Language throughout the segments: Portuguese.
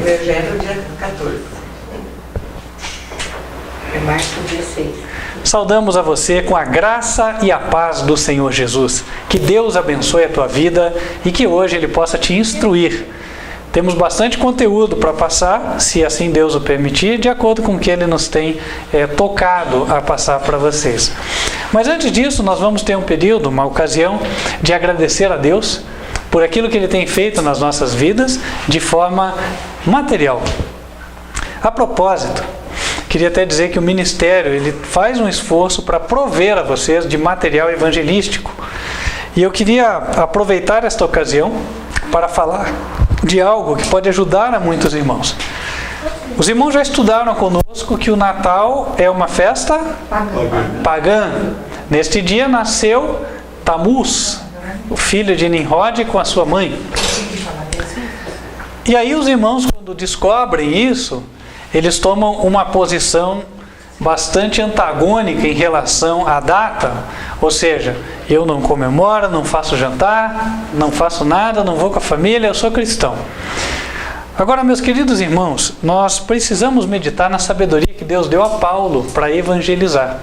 meu já era o dia 14. É março dia 6. Saudamos a você com a graça e a paz do Senhor Jesus. Que Deus abençoe a tua vida e que hoje Ele possa te instruir. Temos bastante conteúdo para passar, se assim Deus o permitir, de acordo com o que Ele nos tem tocado a passar para vocês. Mas antes disso, nós vamos ter um período, uma ocasião de agradecer a Deus por aquilo que Ele tem feito nas nossas vidas de forma material. A propósito, queria até dizer que o ministério ele faz um esforço para prover a vocês de material evangelístico. E eu queria aproveitar esta ocasião para falar de algo que pode ajudar a muitos irmãos. Os irmãos já estudaram conosco que o Natal é uma festa pagã. Neste dia nasceu Tamuz, o filho de Nimrod com a sua mãe. E aí os irmãos, quando descobrem isso, eles tomam uma posição bastante antagônica em relação à data, ou seja, eu não comemoro, não faço jantar, não faço nada, não vou com a família, eu sou cristão. Agora, meus queridos irmãos, nós precisamos meditar na sabedoria que Deus deu a Paulo para evangelizar.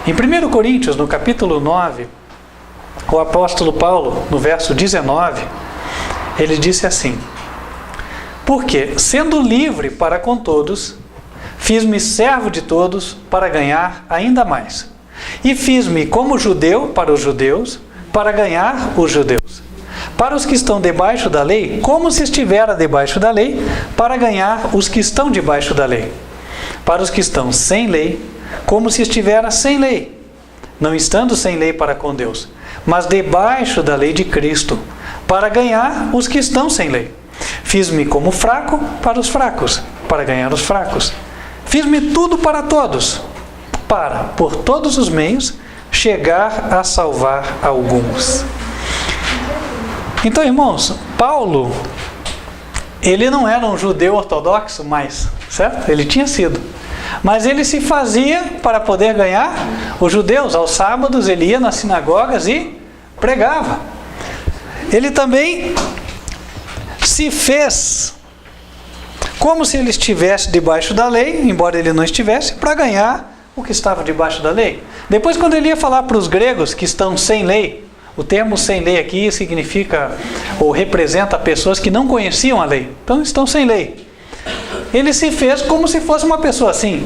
Em 1 Coríntios, no capítulo 9, o apóstolo Paulo, no verso 19, ele disse assim: porque, sendo livre para com todos, fiz-me servo de todos para ganhar ainda mais. E fiz-me como judeu para os judeus, para ganhar os judeus. Para os que estão debaixo da lei, como se estivera debaixo da lei, para ganhar os que estão debaixo da lei. Para os que estão sem lei, como se estivera sem lei, não estando sem lei para com Deus, mas debaixo da lei de Cristo, para ganhar os que estão sem lei. Fiz-me como fraco para os fracos, para ganhar os fracos. Fiz-me tudo para todos, para, por todos os meios, chegar a salvar alguns. Então, irmãos, Paulo, ele não era um judeu ortodoxo mais, certo? Ele tinha sido. Mas ele se fazia para poder ganhar os judeus. Aos sábados ele ia nas sinagogas e pregava. Ele também se fez como se ele estivesse debaixo da lei, embora ele não estivesse, para ganhar o que estava debaixo da lei. Depois, quando ele ia falar para os gregos que estão sem lei, o termo sem lei aqui significa ou representa pessoas que não conheciam a lei, então estão sem lei. Ele se fez como se fosse uma pessoa assim.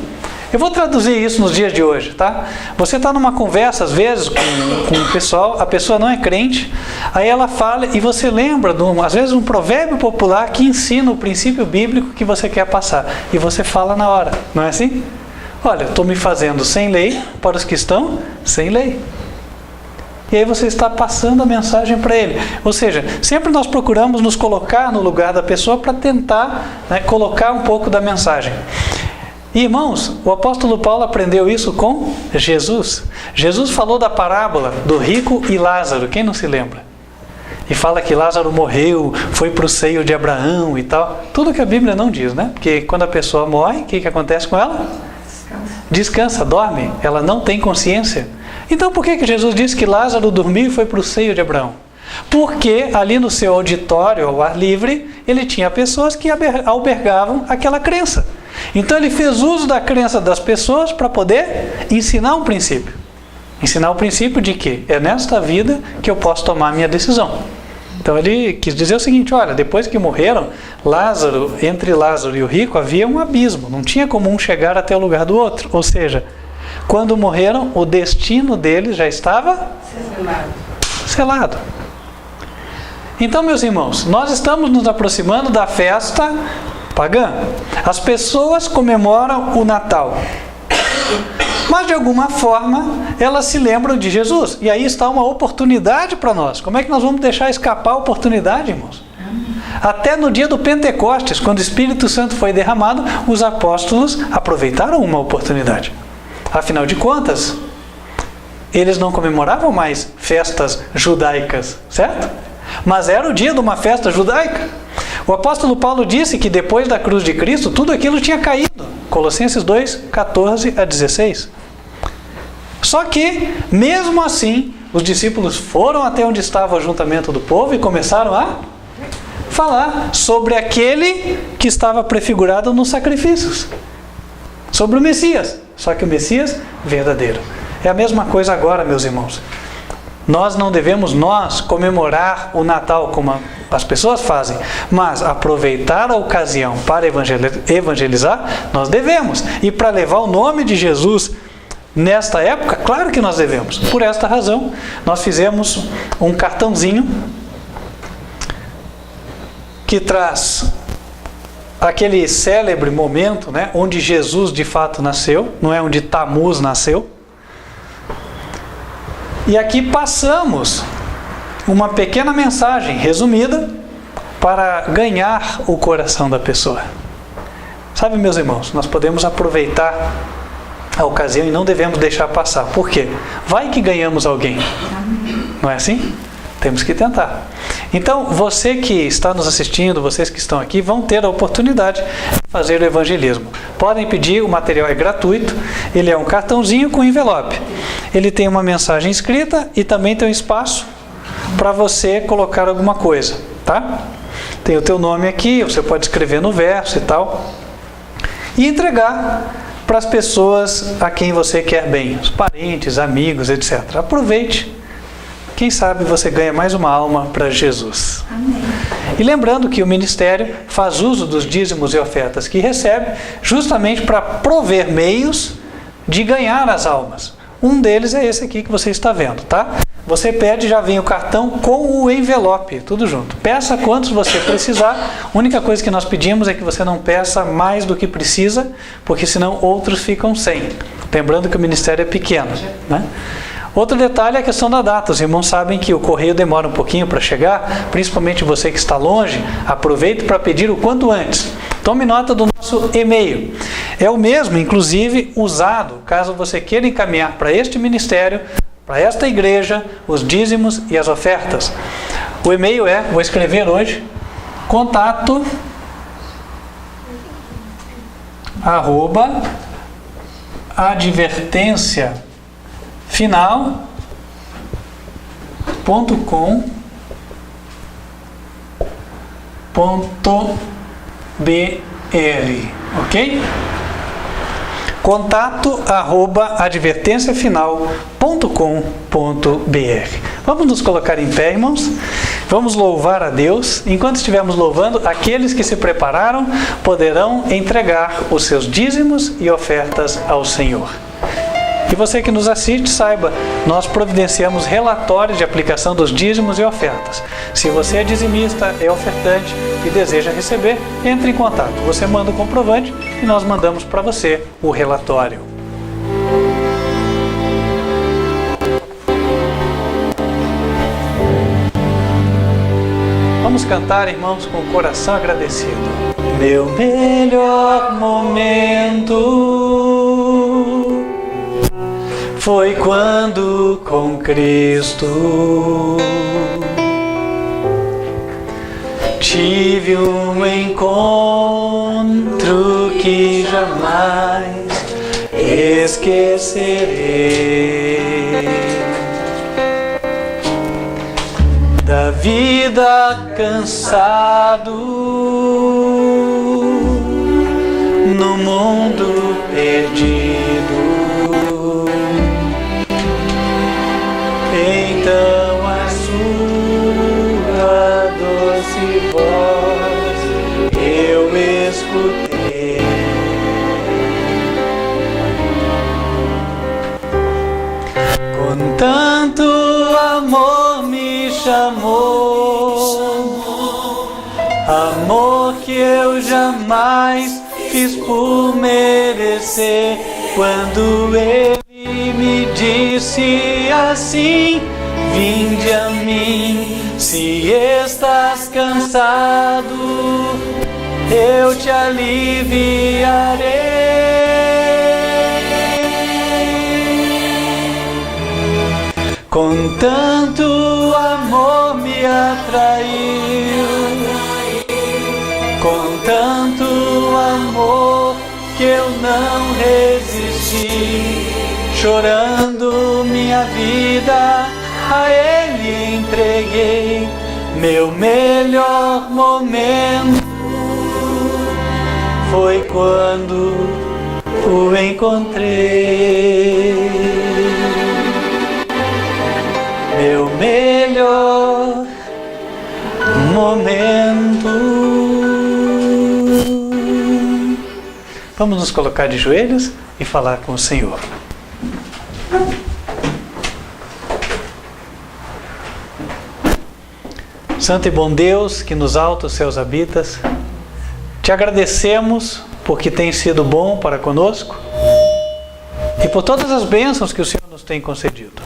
Eu vou traduzir isso nos dias de hoje, tá? Você está numa conversa, às vezes, com o pessoal, a pessoa não é crente, aí ela fala e você lembra, às vezes, um provérbio popular que ensina o princípio bíblico que você quer passar. E você fala na hora, não é assim? Olha, estou me fazendo sem lei para os que estão sem lei. E aí você está passando a mensagem para ele. Ou seja, sempre nós procuramos nos colocar no lugar da pessoa para tentar, colocar um pouco da mensagem. E, irmãos, o apóstolo Paulo aprendeu isso com Jesus. Jesus falou da parábola do rico e Lázaro, quem não se lembra? E fala que Lázaro morreu, foi para o seio de Abraão e tal. Tudo que a Bíblia não diz, né? Porque quando a pessoa morre, o que acontece com ela? Descansa, dorme, ela não tem consciência. Então por que Jesus disse que Lázaro dormiu e foi para o seio de Abraão? Porque ali no seu auditório, ao ar livre, ele tinha pessoas que albergavam aquela crença. Então ele fez uso da crença das pessoas para poder ensinar um princípio. Ensinar o princípio de que é nesta vida que eu posso tomar a minha decisão. Então ele quis dizer o seguinte: olha, depois que morreram, entre Lázaro e o rico havia um abismo. Não tinha como um chegar até o lugar do outro. Ou seja, quando morreram, o destino deles já estava selado. Então, meus irmãos, nós estamos nos aproximando da festa pagã. As pessoas comemoram o Natal, mas de alguma forma elas se lembram de Jesus. E aí está uma oportunidade para nós. Como é que nós vamos deixar escapar a oportunidade, irmãos? Até no dia do Pentecostes, quando o Espírito Santo foi derramado, os apóstolos aproveitaram uma oportunidade. Afinal de contas, eles não comemoravam mais festas judaicas, certo? Mas era o dia de uma festa judaica. O apóstolo Paulo disse que depois da cruz de Cristo, tudo aquilo tinha caído. Colossenses 2, 14 a 16. Só que, mesmo assim, os discípulos foram até onde estava o ajuntamento do povo e começaram a falar sobre aquele que estava prefigurado nos sacrifícios, sobre o Messias, só que o Messias verdadeiro. É a mesma coisa agora, meus irmãos. Nós não devemos comemorar o Natal como as pessoas fazem, mas aproveitar a ocasião para evangelizar, nós devemos. E para levar o nome de Jesus nesta época, claro que nós devemos. Por esta razão, nós fizemos um cartãozinho que traz aquele célebre momento, né, onde Jesus de fato nasceu, não é onde Tamuz nasceu. E aqui passamos uma pequena mensagem resumida para ganhar o coração da pessoa. Sabe, meus irmãos, nós podemos aproveitar a ocasião e não devemos deixar passar. Por quê? Vai que ganhamos alguém. Não é assim? Temos que tentar. Então, você que está nos assistindo, vocês que estão aqui, vão ter a oportunidade de fazer o evangelismo. Podem pedir, o material é gratuito, ele é um cartãozinho com envelope. Ele tem uma mensagem escrita e também tem um espaço para você colocar alguma coisa, tá? Tem o teu nome aqui, você pode escrever no verso e tal. E entregar para as pessoas a quem você quer bem, os parentes, amigos, etc. Aproveite. Quem sabe você ganha mais uma alma para Jesus. Amém. E lembrando que o ministério faz uso dos dízimos e ofertas que recebe justamente para prover meios de ganhar as almas. Um deles é esse aqui que você está vendo, tá? Você pede, já vem o cartão com o envelope, tudo junto. Peça quantos você precisar. A única coisa que nós pedimos é que você não peça mais do que precisa, porque senão outros ficam sem. Lembrando que o ministério é pequeno, né? Outro detalhe é a questão da data. Os irmãos sabem que o correio demora um pouquinho para chegar, principalmente você que está longe. Aproveite para pedir o quanto antes. Tome nota do nosso e-mail. É o mesmo, inclusive, usado caso você queira encaminhar para este ministério, para esta igreja, os dízimos e as ofertas. O e-mail é, vou escrever hoje, contato @advertenciafinal.com.br, ok? contato@advertenciafinal.com.br. Vamos nos colocar em pé, irmãos. Vamos louvar a Deus. Enquanto estivermos louvando, aqueles que se prepararam poderão entregar os seus dízimos e ofertas ao Senhor. E você que nos assiste, saiba, nós providenciamos relatórios de aplicação dos dízimos e ofertas. Se você é dizimista, é ofertante e deseja receber, entre em contato. Você manda o comprovante e nós mandamos para você o relatório. Vamos cantar, irmãos, com o coração agradecido. Meu melhor momento foi quando com Cristo tive um encontro que jamais esquecerei. Da vida cansado no mundo perdido, então a sua doce voz eu escutei. Com tanto amor me chamou, amor que eu jamais fiz por merecer. Quando Ele me disse assim: vinde a mim, se estás cansado, eu te aliviarei. Com tanto amor me atraiu, com tanto amor que eu não resisti. Chorando minha vida a Ele entreguei, Meu melhor momento foi quando o encontrei. Meu melhor momento. Vamos nos colocar de joelhos e falar com o Senhor. Santo e bom Deus, que nos altos céus habitas, te agradecemos porque tem sido bom para conosco e por todas as bênçãos que o Senhor nos tem concedido.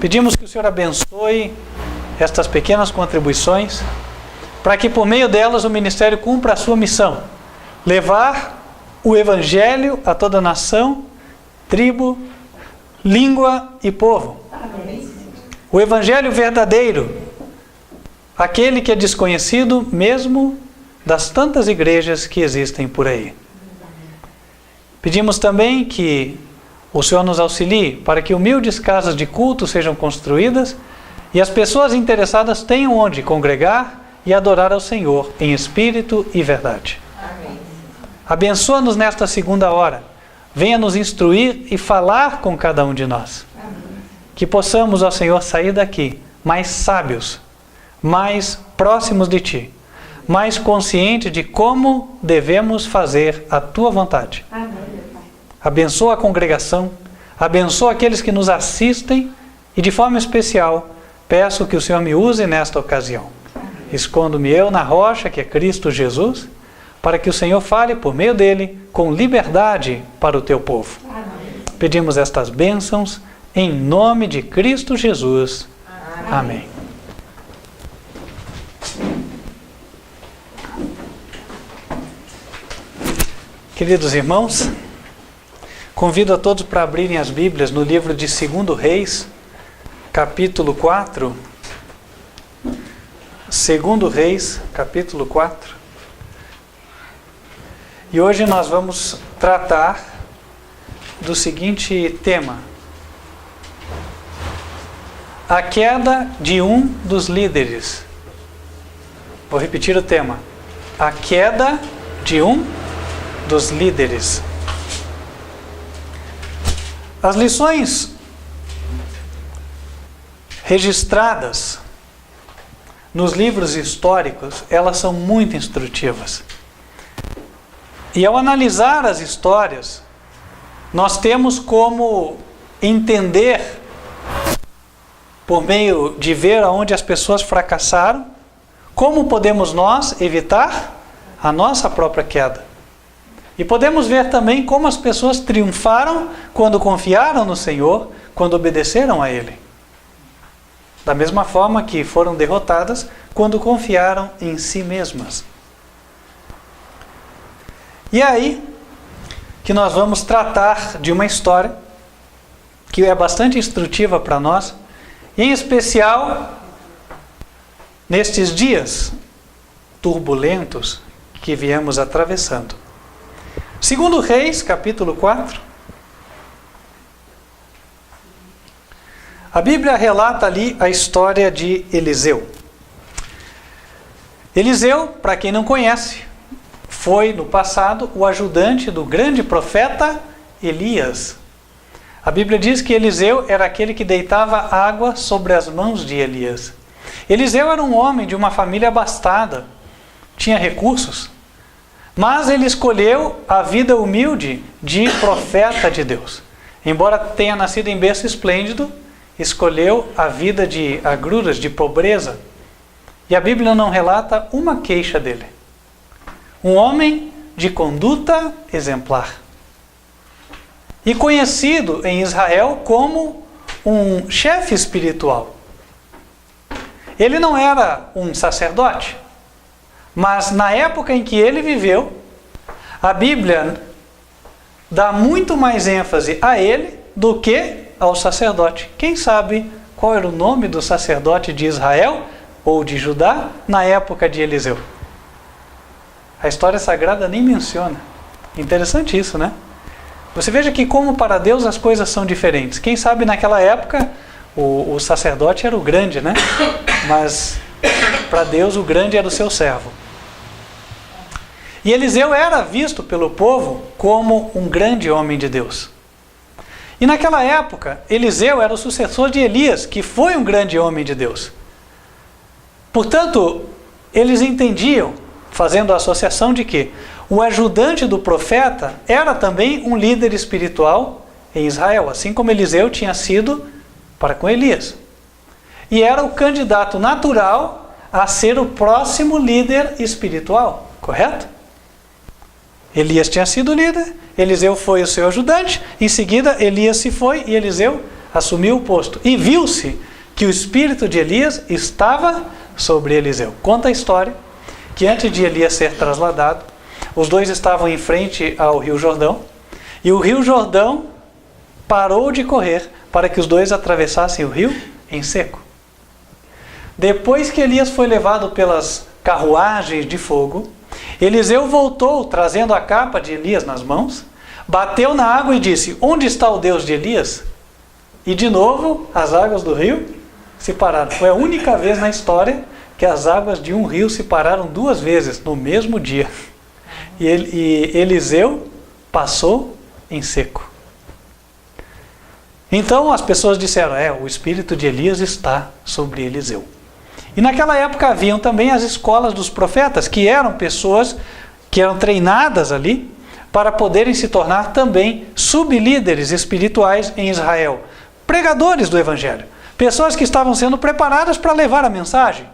Pedimos que o Senhor abençoe estas pequenas contribuições para que por meio delas o ministério cumpra a sua missão: levar o Evangelho a toda nação, tribo, língua e povo. O Evangelho verdadeiro, aquele que é desconhecido mesmo das tantas igrejas que existem por aí. Pedimos também que o Senhor nos auxilie para que humildes casas de culto sejam construídas e as pessoas interessadas tenham onde congregar e adorar ao Senhor em espírito e verdade. Amém. Abençoa-nos nesta segunda hora. Venha nos instruir e falar com cada um de nós. Amém. Que possamos, ó Senhor, sair daqui mais sábios, mais próximos de Ti, mais conscientes de como devemos fazer a Tua vontade. Amém, meu Pai. Abençoa a congregação, abençoa aqueles que nos assistem e, de forma especial, peço que o Senhor me use nesta ocasião. Escondo-me eu na rocha, que é Cristo Jesus, para que o Senhor fale por meio dele com liberdade para o Teu povo. Amém. Pedimos estas bênçãos em nome de Cristo Jesus. Amém. Queridos irmãos, convido a todos para abrirem as Bíblias no livro de 2 Reis, capítulo 4. 2 Reis, capítulo 4. E hoje nós vamos tratar do seguinte tema: a queda de um dos líderes. Vou repetir o tema: a queda de um dos líderes. As lições registradas nos livros históricos, elas são muito instrutivas. E ao analisar as histórias, nós temos como entender, por meio de ver aonde as pessoas fracassaram, como podemos nós evitar a nossa própria queda. E podemos ver também como as pessoas triunfaram quando confiaram no Senhor, quando obedeceram a Ele. Da mesma forma que foram derrotadas quando confiaram em si mesmas. E aí que nós vamos tratar de uma história que é bastante instrutiva para nós, em especial nestes dias turbulentos que viemos atravessando. 2 Reis, capítulo 4. A Bíblia relata ali a história de Eliseu. Eliseu, para quem não conhece, foi no passado o ajudante do grande profeta Elias. A Bíblia diz que Eliseu era aquele que deitava água sobre as mãos de Elias. Eliseu era um homem de uma família abastada, tinha recursos, mas ele escolheu a vida humilde de profeta de Deus. Embora tenha nascido em berço esplêndido, escolheu a vida de agruras, de pobreza. E a Bíblia não relata uma queixa dele. Um homem de conduta exemplar. E conhecido em Israel como um chefe espiritual. Ele não era um sacerdote, mas na época em que ele viveu, a Bíblia dá muito mais ênfase a ele do que ao sacerdote. Quem sabe qual era o nome do sacerdote de Israel ou de Judá na época de Eliseu? A história sagrada nem menciona. Interessante isso, né? Você veja que como para Deus as coisas são diferentes. Quem sabe naquela época O sacerdote era o grande, né? Mas para Deus o grande era o seu servo. E Eliseu era visto pelo povo como um grande homem de Deus. E naquela época, Eliseu era o sucessor de Elias, que foi um grande homem de Deus. Portanto, eles entendiam, fazendo a associação de que o ajudante do profeta era também um líder espiritual em Israel, assim como Eliseu tinha sido para com Elias. E era o candidato natural a ser o próximo líder espiritual, correto? Elias tinha sido líder, Eliseu foi o seu ajudante, em seguida Elias se foi e Eliseu assumiu o posto. E viu-se que o espírito de Elias estava sobre Eliseu. Conta a história que antes de Elias ser trasladado, os dois estavam em frente ao Rio Jordão, e o Rio Jordão parou de correr para que os dois atravessassem o rio em seco. Depois que Elias foi levado pelas carruagens de fogo, Eliseu voltou trazendo a capa de Elias nas mãos, bateu na água e disse: onde está o Deus de Elias? E de novo as águas do rio se pararam. Foi a única vez na história que as águas de um rio se pararam 2 vezes no mesmo dia. E Eliseu passou em seco. Então as pessoas disseram: o espírito de Elias está sobre Eliseu. E naquela época haviam também as escolas dos profetas, que eram pessoas que eram treinadas ali para poderem se tornar também sublíderes espirituais em Israel. Pregadores do Evangelho. Pessoas que estavam sendo preparadas para levar a mensagem.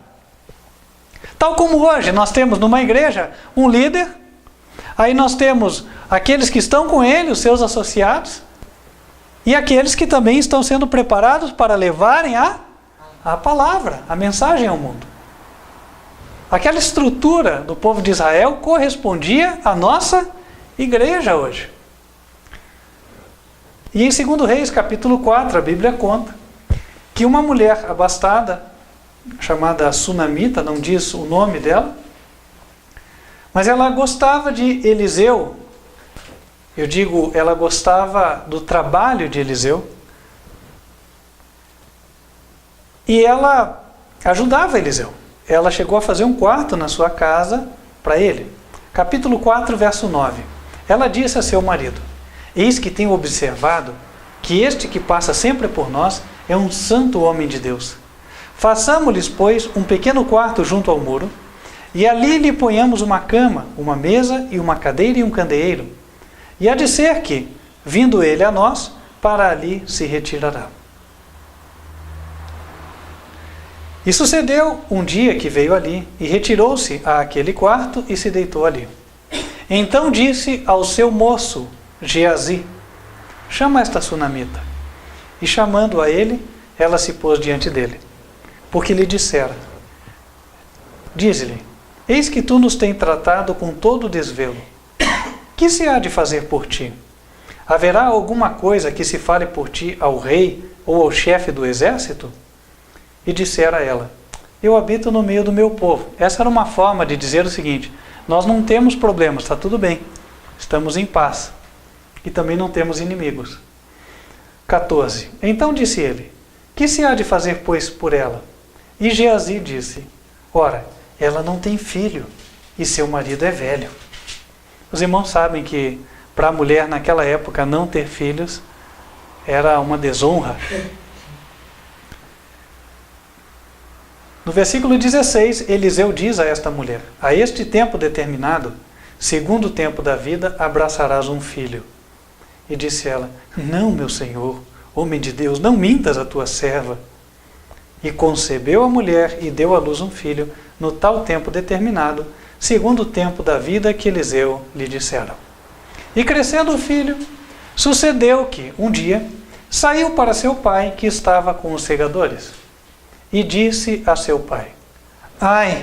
Tal como hoje nós temos numa igreja um líder, aí nós temos aqueles que estão com ele, os seus associados, e aqueles que também estão sendo preparados para levarem a palavra, a mensagem ao mundo. Aquela estrutura do povo de Israel correspondia à nossa igreja hoje. E em 2 Reis, capítulo 4, a Bíblia conta que uma mulher abastada, chamada Sunamita, não diz o nome dela, mas ela gostava de Eliseu. Eu digo, ela gostava do trabalho de Eliseu. E ela ajudava Eliseu. Ela chegou a fazer um quarto na sua casa para ele. Capítulo 4, verso 9. Ela disse a seu marido: eis que tenho observado que este que passa sempre por nós é um santo homem de Deus. Façamo-lhes, pois, um pequeno quarto junto ao muro, e ali lhe ponhamos uma cama, uma mesa e uma cadeira e um candeeiro. E há de ser que, vindo ele a nós, para ali se retirará. E sucedeu um dia que veio ali, e retirou-se àquele quarto e se deitou ali. Então disse ao seu moço, Geazi: chama esta sunamita. E chamando a ele, ela se pôs diante dele. Porque lhe dissera: dize-lhe, eis que tu nos tens tratado com todo desvelo. Que se há de fazer por ti? Haverá alguma coisa que se fale por ti ao rei ou ao chefe do exército? E dissera ela: eu habito no meio do meu povo. Essa era uma forma de dizer o seguinte: nós não temos problemas, está tudo bem, estamos em paz. E também não temos inimigos. 14. Então disse ele: que se há de fazer, pois, por ela? E Geazi disse: ora, ela não tem filho, e seu marido é velho. Os irmãos sabem que para a mulher naquela época não ter filhos era uma desonra. No versículo 16, Eliseu diz a esta mulher: a este tempo determinado, segundo o tempo da vida, abraçarás um filho. E disse ela: não, meu senhor, homem de Deus, não mintas a tua serva. E concebeu a mulher e deu à luz um filho, no tal tempo determinado, segundo o tempo da vida que Eliseu lhe dissera. E crescendo o filho, sucedeu que, um dia, saiu para seu pai, que estava com os segadores. E disse a seu pai: ai,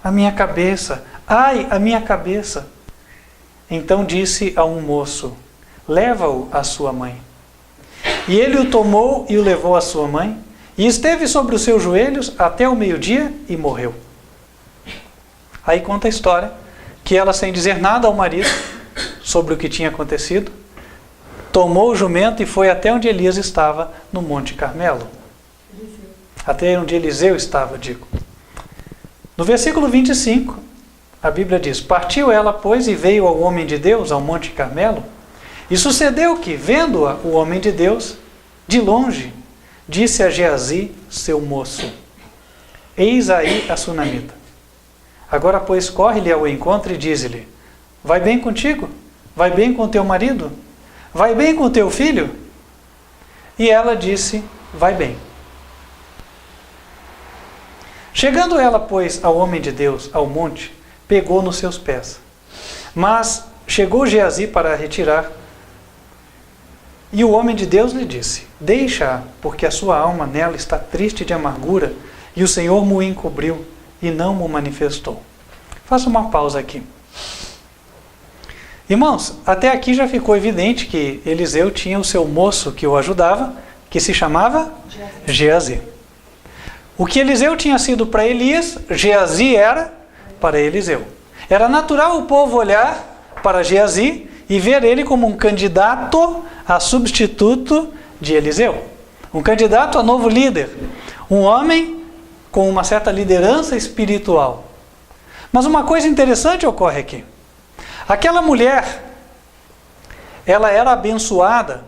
a minha cabeça, ai, a minha cabeça. Então disse a um moço: leva-o à sua mãe. E ele o tomou e o levou à sua mãe, e esteve sobre os seus joelhos até o meio-dia e morreu. Aí conta a história que ela, sem dizer nada ao marido sobre o que tinha acontecido, tomou o jumento e foi até onde Elias estava, no Monte Carmelo. Até onde Eliseu estava, digo. No versículo 25, a Bíblia diz: partiu ela, pois, e veio ao homem de Deus, ao Monte Carmelo. E sucedeu que, vendo-a o homem de Deus, de longe, disse a Geazi, seu moço: eis aí a sunamita. Agora, pois, corre-lhe ao encontro e diz-lhe: vai bem contigo? Vai bem com teu marido? Vai bem com teu filho? E ela disse: vai bem. Chegando ela, pois, ao homem de Deus, ao monte, pegou nos seus pés. Mas chegou Geazi para retirar, e o homem de Deus lhe disse: deixa-a, porque a sua alma nela está triste de amargura, e o Senhor mo encobriu e não mo manifestou. Faça uma pausa aqui. Irmãos, até aqui já ficou evidente que Eliseu tinha o seu moço que o ajudava, que se chamava Geazi. O que Eliseu tinha sido para Elias, Geazi era para Eliseu. Era natural o povo olhar para Geazi e ver ele como um candidato a substituto de Eliseu. Um candidato a novo líder. Um homem com uma certa liderança espiritual. Mas uma coisa interessante ocorre aqui. Aquela mulher, ela era abençoada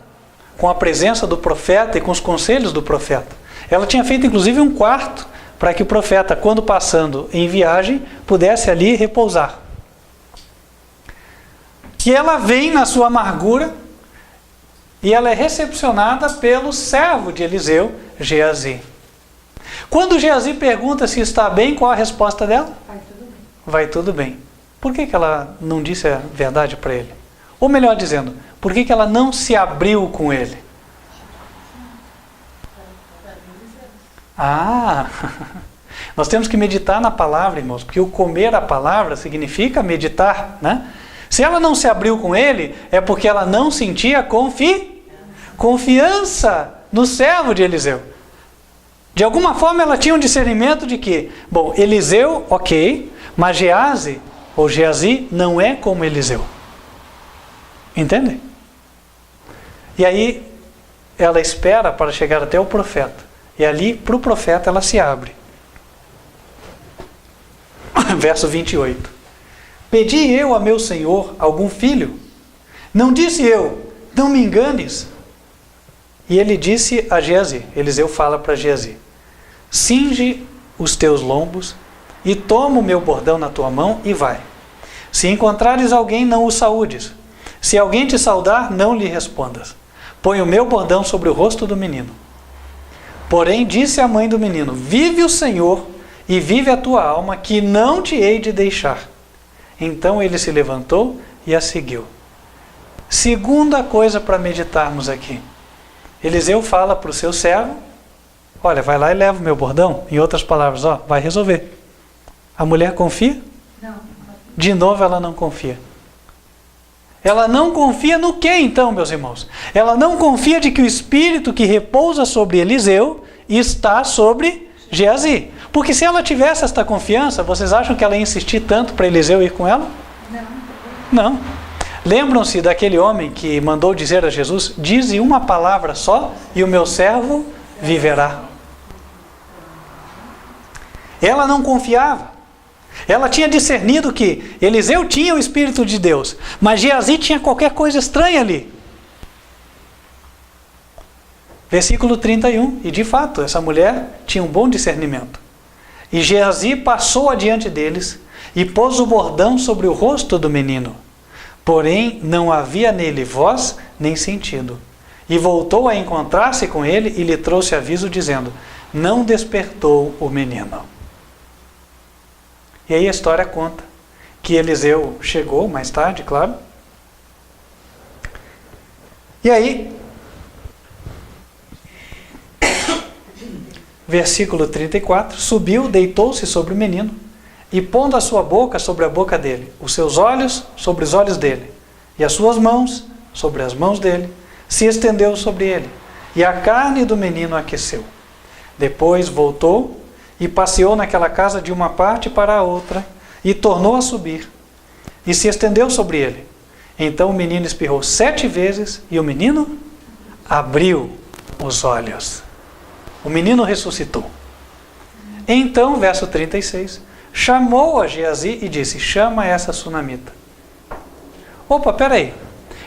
com a presença do profeta e com os conselhos do profeta. Ela tinha feito inclusive um quarto para que o profeta, quando passando em viagem, pudesse ali repousar. E ela vem na sua amargura e ela é recepcionada pelo servo de Eliseu, Geazi. Quando Geazi pergunta se está bem, qual a resposta dela? Vai tudo bem. Vai tudo bem. Por que ela não disse a verdade para ele? Ou melhor dizendo, por que ela não se abriu com ele? Nós temos que meditar na palavra, irmãos, porque o comer a palavra significa meditar, né? Se ela não se abriu com ele, é porque ela não sentia confiança no servo de Eliseu. De alguma forma ela tinha um discernimento de que, bom, Eliseu, ok, mas Geazi, ou Geazi, não é como Eliseu. Entendem? E aí ela espera para chegar até o profeta. E ali, para o profeta, ela se abre. Verso 28. Pedi eu a meu senhor algum filho? Não disse eu, não me enganes. E ele disse a Geazi, Eliseu fala para Geazi: cinge os teus lombos e toma o meu bordão na tua mão e vai. Se encontrares alguém, não o saúdes. Se alguém te saudar, não lhe respondas. Põe o meu bordão sobre o rosto do menino. Porém, disse a mãe do menino: vive o Senhor e vive a tua alma, que não te hei de deixar. Então ele se levantou e a seguiu. Segunda coisa para meditarmos aqui. Eliseu fala para o seu servo: olha, vai lá e leva o meu bordão. Em outras palavras, vai resolver. A mulher confia? Não. De novo ela não confia. Ela não confia no que então, meus irmãos? Ela não confia de que o espírito que repousa sobre Eliseu está sobre Geazi. Porque se ela tivesse esta confiança, vocês acham que ela ia insistir tanto para Eliseu ir com ela? Não. Lembram-se daquele homem que mandou dizer a Jesus: dize uma palavra só e o meu servo viverá. Ela não confiava. Ela tinha discernido que Eliseu tinha o Espírito de Deus, mas Geazi tinha qualquer coisa estranha ali. Versículo 31. E de fato, essa mulher tinha um bom discernimento. E Geazi passou adiante deles e pôs o bordão sobre o rosto do menino. Porém, não havia nele voz nem sentido. E voltou a encontrar-se com ele e lhe trouxe aviso, dizendo: não despertou o menino. E aí a história conta que Eliseu chegou mais tarde, claro. E aí, versículo 34, subiu, deitou-se sobre o menino, e pondo a sua boca sobre a boca dele, os seus olhos sobre os olhos dele, e as suas mãos sobre as mãos dele, se estendeu sobre ele, e a carne do menino aqueceu. Depois voltou e passeou naquela casa de uma parte para a outra, e tornou a subir, e se estendeu sobre ele. Então o menino espirrou 7 vezes, e o menino abriu os olhos. O menino ressuscitou. Então, verso 36, chamou a Geazi e disse, chama essa sunamita. Opa, peraí.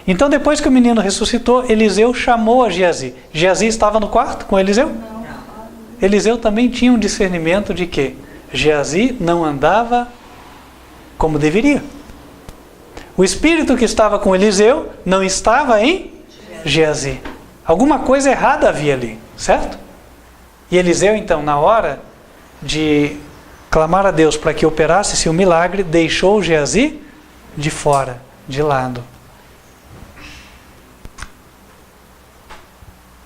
Então, depois que o menino ressuscitou, Eliseu chamou a Geazi. Geazi estava no quarto com Eliseu? Não. Eliseu também tinha um discernimento de que Geazi não andava como deveria. O espírito que estava com Eliseu não estava em Geazi. Alguma coisa errada havia ali, certo? E Eliseu, então, na hora de clamar a Deus para que operasse-se o milagre, deixou Geazi de fora, de lado.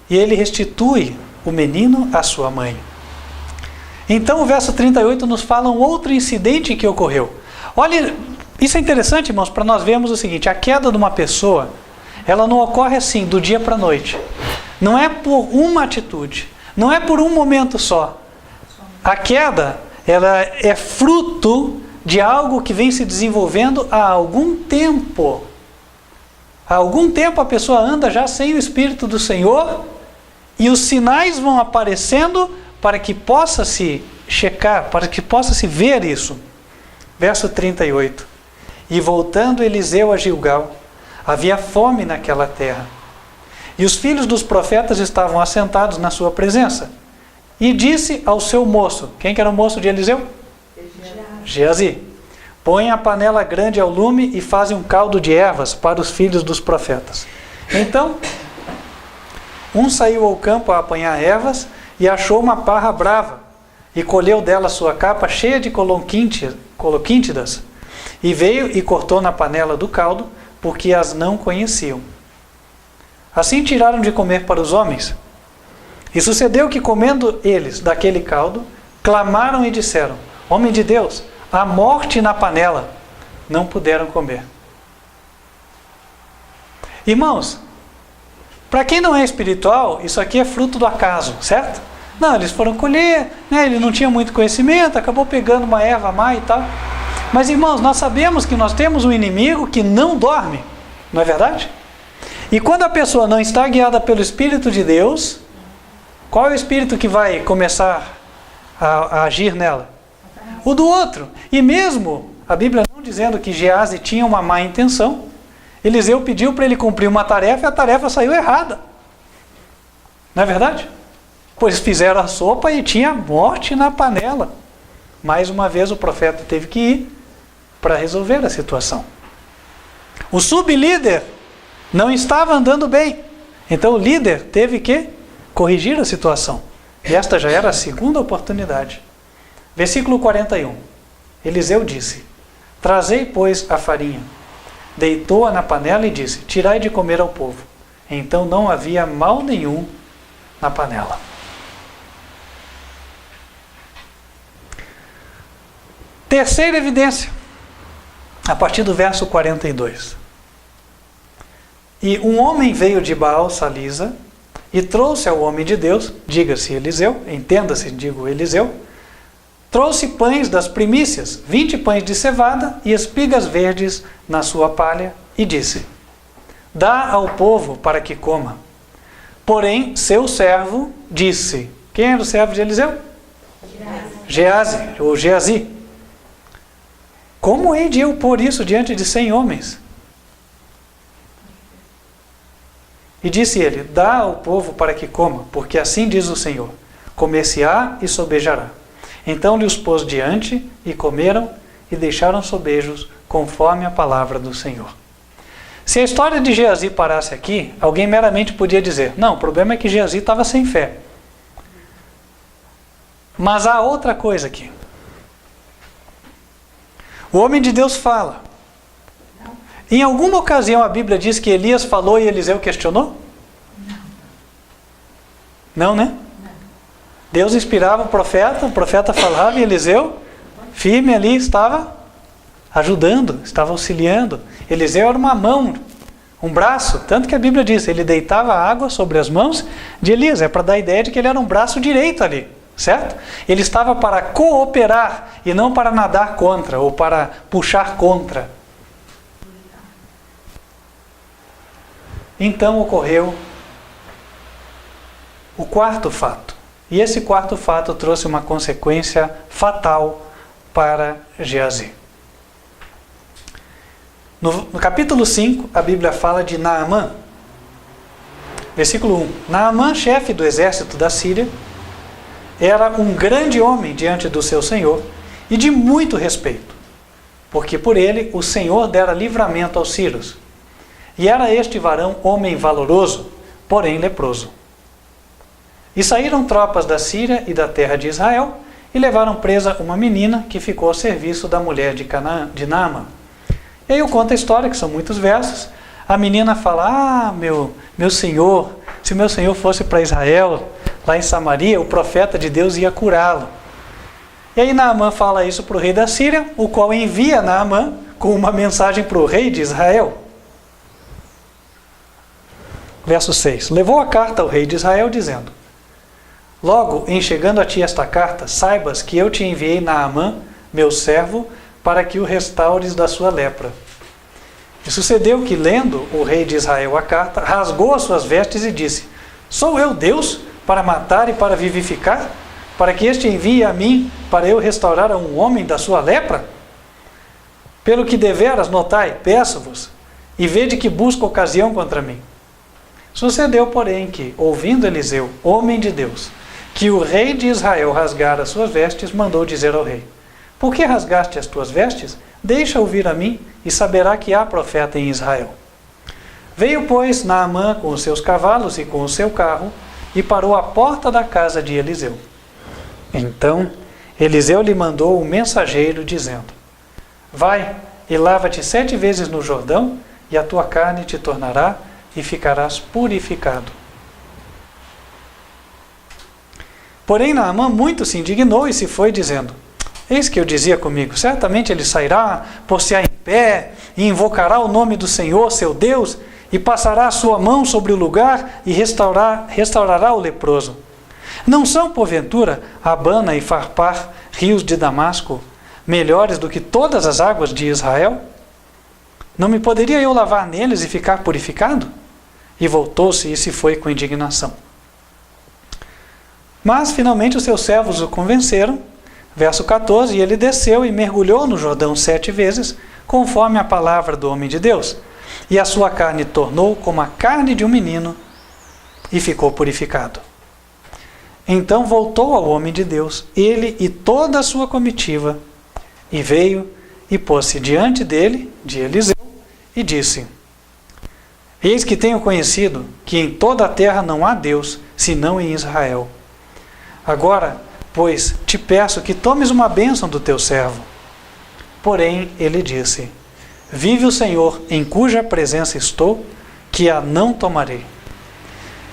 E ele restitui o menino à sua mãe. Então o verso 38 nos fala um outro incidente que ocorreu. Olha, isso é interessante, irmãos, para nós vermos o seguinte, a queda de uma pessoa, ela não ocorre assim, do dia para a noite. Não é por uma atitude, não é por um momento só. A queda, ela é fruto de algo que vem se desenvolvendo há algum tempo. Há algum tempo a pessoa anda já sem o Espírito do Senhor e os sinais vão aparecendo para que possa se checar, para que possa se ver isso. Verso 38. E voltando Eliseu a Gilgal, havia fome naquela terra. E os filhos dos profetas estavam assentados na sua presença. E disse ao seu moço, quem que era o moço de Eliseu? Geazi. Põe a panela grande ao lume e fazem um caldo de ervas para os filhos dos profetas. Então, um saiu ao campo a apanhar ervas e achou uma parra brava e colheu dela sua capa cheia de coloquíntidas e veio e cortou na panela do caldo, porque as não conheciam. Assim tiraram de comer para os homens. E sucedeu que, comendo eles daquele caldo, clamaram e disseram, homem de Deus, a morte na panela. Não puderam comer. Irmãos, para quem não é espiritual, isso aqui é fruto do acaso, certo? Não, eles foram colher, né? Ele não tinha muito conhecimento, acabou pegando uma erva má e tal. Mas, irmãos, nós sabemos que nós temos um inimigo que não dorme, não é verdade? E quando a pessoa não está guiada pelo Espírito de Deus, qual é o Espírito que vai começar a agir nela? O do outro. E mesmo a Bíblia não dizendo que Geazi tinha uma má intenção, Eliseu pediu para ele cumprir uma tarefa e a tarefa saiu errada. Não é verdade? Pois fizeram a sopa e tinha morte na panela. Mais uma vez o profeta teve que ir para resolver a situação. O sublíder não estava andando bem. Então o líder teve que corrigir a situação. E esta já era a segunda oportunidade. Versículo 41. Eliseu disse, trazei, pois, a farinha. Deitou-a na panela e disse, tirai de comer ao povo. Então não havia mal nenhum na panela. Terceira evidência, a partir do verso 42. E um homem veio de Baal-Salisa e trouxe ao homem de Deus, diga-se Eliseu, entenda-se, digo Eliseu, trouxe pães das primícias, 20 pães de cevada e espigas verdes na sua palha, e disse, dá ao povo para que coma. Porém, seu servo disse, quem era o servo de Eliseu? Geazi. Como hei de eu pôr isso diante de 100 homens? E disse ele, dá ao povo para que coma, porque assim diz o Senhor, comer-se-á e sobejará. Então lhe os pôs diante, e comeram, e deixaram sobejos, conforme a palavra do Senhor. Se a história de Geazi parasse aqui, alguém meramente podia dizer, não, o problema é que Geazi estava sem fé. Mas há outra coisa aqui. O homem de Deus fala. Em alguma ocasião a Bíblia diz que Elias falou e Eliseu questionou? Não, né? Deus inspirava o profeta falava e Eliseu, firme ali, estava ajudando, estava auxiliando. Eliseu era uma mão, um braço, tanto que a Bíblia diz, ele deitava água sobre as mãos de Elias, é para dar a ideia de que ele era um braço direito ali, certo? Ele estava para cooperar e não para nadar contra ou para puxar contra. Então ocorreu o quarto fato. E esse quarto fato trouxe uma consequência fatal para Geazi. No capítulo 5, a Bíblia fala de Naamã. Versículo 1. Naamã, chefe do exército da Síria, era um grande homem diante do seu Senhor e de muito respeito, porque por ele o Senhor dera livramento aos sírios. E era este varão homem valoroso, porém leproso. E saíram tropas da Síria e da terra de Israel e levaram presa uma menina que ficou ao serviço da mulher de Naamã. E aí eu conto a história, que são muitos versos. A menina fala: meu senhor, se meu senhor fosse para Israel, lá em Samaria, o profeta de Deus ia curá-lo. E aí Naamã fala isso para o rei da Síria, o qual envia Naamã com uma mensagem para o rei de Israel. Verso 6. Levou a carta ao rei de Israel, dizendo: Logo, em chegando a ti esta carta, saibas que eu te enviei Naamã, meu servo, para que o restaures da sua lepra. E sucedeu que, lendo o rei de Israel a carta, rasgou as suas vestes e disse: Sou eu Deus para matar e para vivificar? Para que este envie a mim, para eu restaurar a um homem da sua lepra? Pelo que deveras notai, peço-vos, e vede que busco ocasião contra mim. Sucedeu, porém, que, ouvindo Eliseu, homem de Deus, que o rei de Israel rasgara as suas vestes, mandou dizer ao rei: Por que rasgaste as tuas vestes? Deixa ouvir a mim, e saberá que há profeta em Israel. Veio, pois, Naamã com os seus cavalos e com o seu carro, e parou à porta da casa de Eliseu. Então Eliseu lhe mandou um mensageiro, dizendo: Vai e lava-te 7 vezes no Jordão, e a tua carne te tornará, e ficarás purificado. Porém Naamã muito se indignou e se foi, dizendo: Eis que eu dizia comigo, certamente ele sairá, pôr-se-á em pé, e invocará o nome do Senhor, seu Deus, e passará a sua mão sobre o lugar, e restaurará o leproso. Não são, porventura, Abana e Farpar, rios de Damasco, melhores do que todas as águas de Israel? Não me poderia eu lavar neles e ficar purificado? E voltou-se e se foi com indignação. Mas, finalmente, os seus servos o convenceram. Verso 14, e ele desceu e mergulhou no Jordão 7 vezes, conforme a palavra do homem de Deus. E a sua carne tornou como a carne de um menino, e ficou purificado. Então voltou ao homem de Deus, ele e toda a sua comitiva, e veio e pôs-se diante dele, de Eliseu, e disse: Eis que tenho conhecido que em toda a terra não há Deus, senão em Israel. Agora, pois, te peço que tomes uma bênção do teu servo. Porém, ele disse: Vive o Senhor, em cuja presença estou, que a não tomarei.